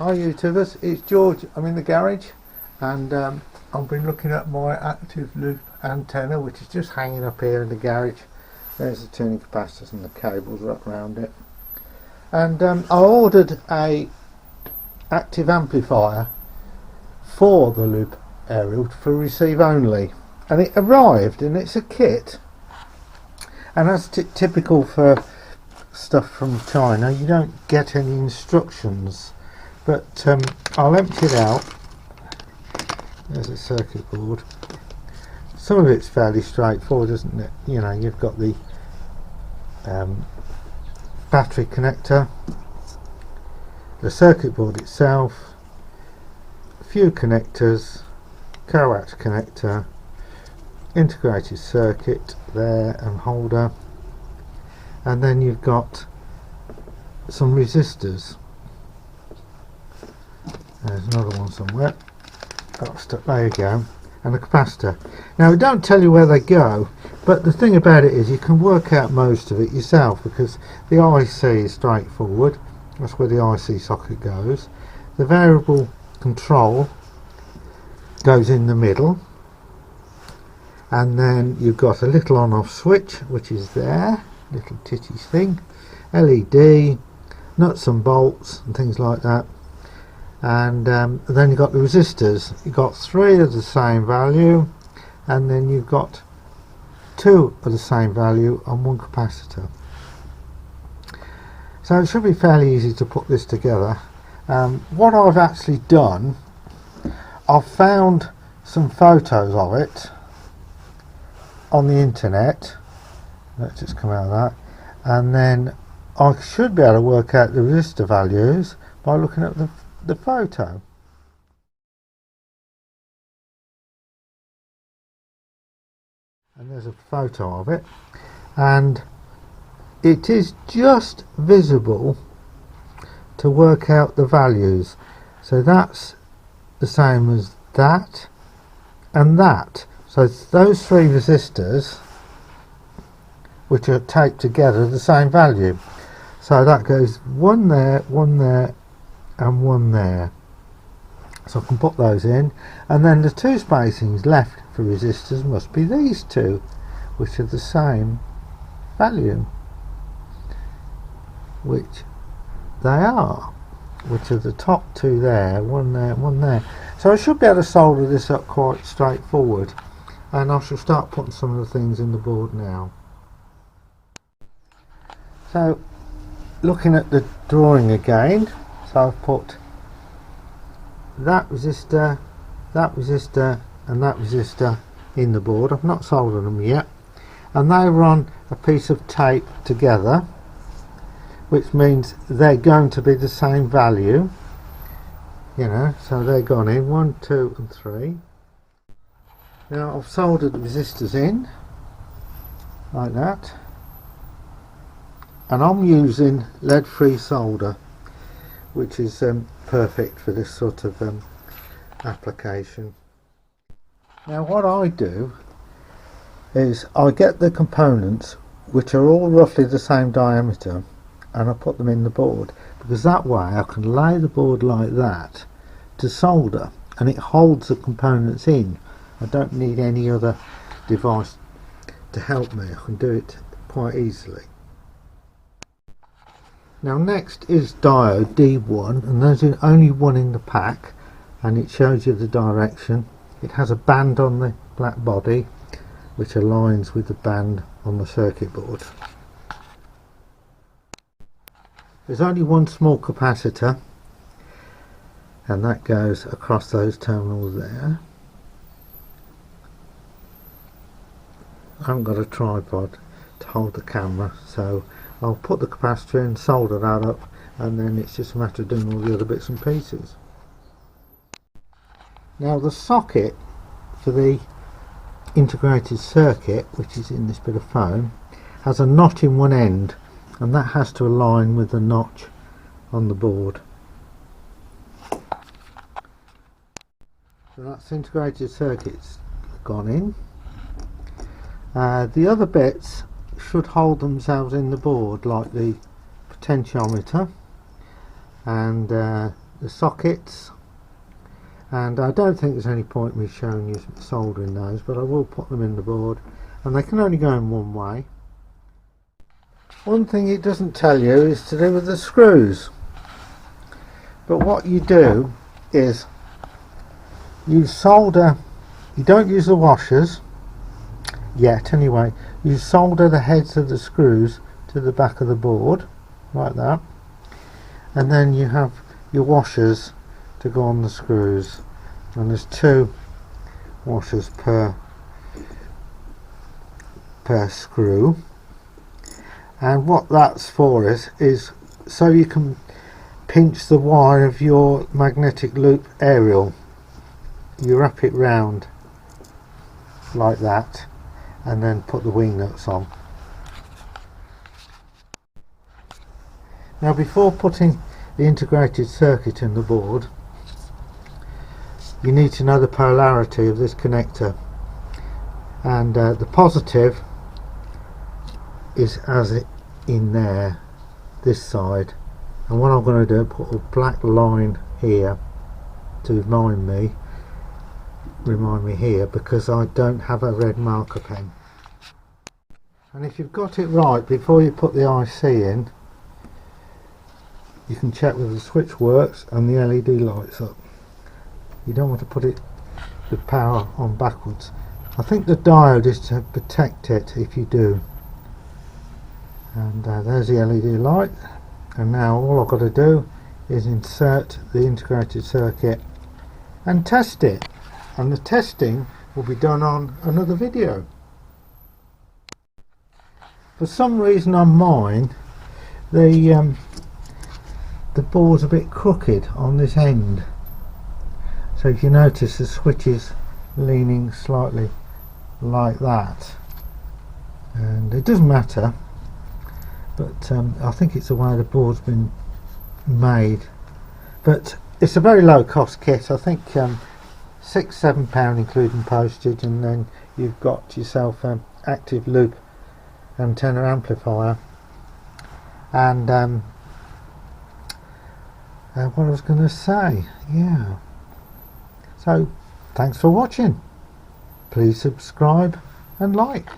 Hi YouTubers, it's George. I'm in the garage and I've been looking at my active loop antenna, which is just hanging up here in the garage. There's the tuning capacitors and the cables wrapped around it. And I ordered a active amplifier for the loop aerial for receive only, and it arrived and it's a kit, and that's typical for stuff from China. You don't get any instructions, but I'll empty it out. There's a circuit board. Some of it's fairly straightforward, isn't it? You know, you've got the battery connector, the circuit board itself, a few connectors, coax connector, integrated circuit there and holder, and then you've got some resistors. There's another one somewhere. There you go. And a capacitor. Now, it don't tell you where they go, but the thing about it is you can work out most of it yourself, because the IC is straightforward. That's where the IC socket goes. The variable control goes in the middle, and then you've got a little on-off switch, which is there, little titty thing, LED, nuts and bolts and things like that. And then you've got the resistors. You've got 3 of the same value, and then you've got 2 of the same value and 1 capacitor. So it should be fairly easy to put this together. What I've actually done, I've found some photos of it on the internet. Let's just come out of that, and then I should be able to work out the resistor values by looking at the photo. And there's a photo of it, and it is just visible to work out the values. So that's the same as that and that. So those 3 resistors, which are taped together, are the same value. So that goes 1 there, 1 there and 1 there. So I can put those in, and then the 2 spacings left for resistors must be these 2, which are the same value, which they are, which are the top 2 there, 1 there, 1 there. So I should be able to solder this up quite straightforward, and I shall start putting some of the things in the board now. So looking at the drawing again, so I've put that resistor, and that resistor in the board. I've not soldered them yet, and they run a piece of tape together, which means they're going to be the same value, you know. So they're gone in 1, 2 and 3. Now I've soldered the resistors in like that, and I'm using lead-free solder, which is perfect for this sort of application. Now what I do is I get the components, which are all roughly the same diameter, and I put them in the board, because that way I can lay the board like that to solder, and it holds the components in. I don't need any other device to help me. I can do it quite easily. Now next is diode D1, and there's only one in the pack, and it shows you the direction. It has a band on the black body which aligns with the band on the circuit board. There's only one small capacitor, and that goes across those terminals there. I haven't got a tripod to hold the camera, so I'll put the capacitor in, solder that up, and then it's just a matter of doing all the other bits and pieces. Now the socket for the integrated circuit, which is in this bit of foam, has a notch in one end, and that has to align with the notch on the board. So that's integrated circuits gone in. The other bits should hold themselves in the board, like the potentiometer and the sockets, and I don't think there's any point me showing you soldering those, but I will put them in the board, and they can only go in one way. One thing it doesn't tell you is to do with the screws, but what you do is you solder, you don't use the washers yet anyway, you solder the heads of the screws to the back of the board like that, and then you have your washers to go on the screws, and there's 2 washers per screw, and what that's for is so you can pinch the wire of your magnetic loop aerial. You wrap it round like that and then put the wing nuts on. Now, before putting the integrated circuit in the board, you need to know the polarity of this connector, and the positive is as it in there, this side, and what I'm going to do, put a black line here to remind me here, because I don't have a red marker pen. And if you've got it right before you put the IC in, you can check whether the switch works and the LED lights up. You don't want to put it with power on backwards. I think the diode is to protect it if you do. And there's the LED light, and now all I've got to do is insert the integrated circuit and test it, and the testing will be done on another video. For some reason on mine the board's a bit crooked on this end, so if you notice the switch is leaning slightly like that, and it doesn't matter, but I think it's the way the board's been made. But it's a very low cost kit, I think £6–7 including postage, and then you've got yourself an active loop antenna amplifier, and what I was going to say, yeah, so thanks for watching. Please subscribe and like.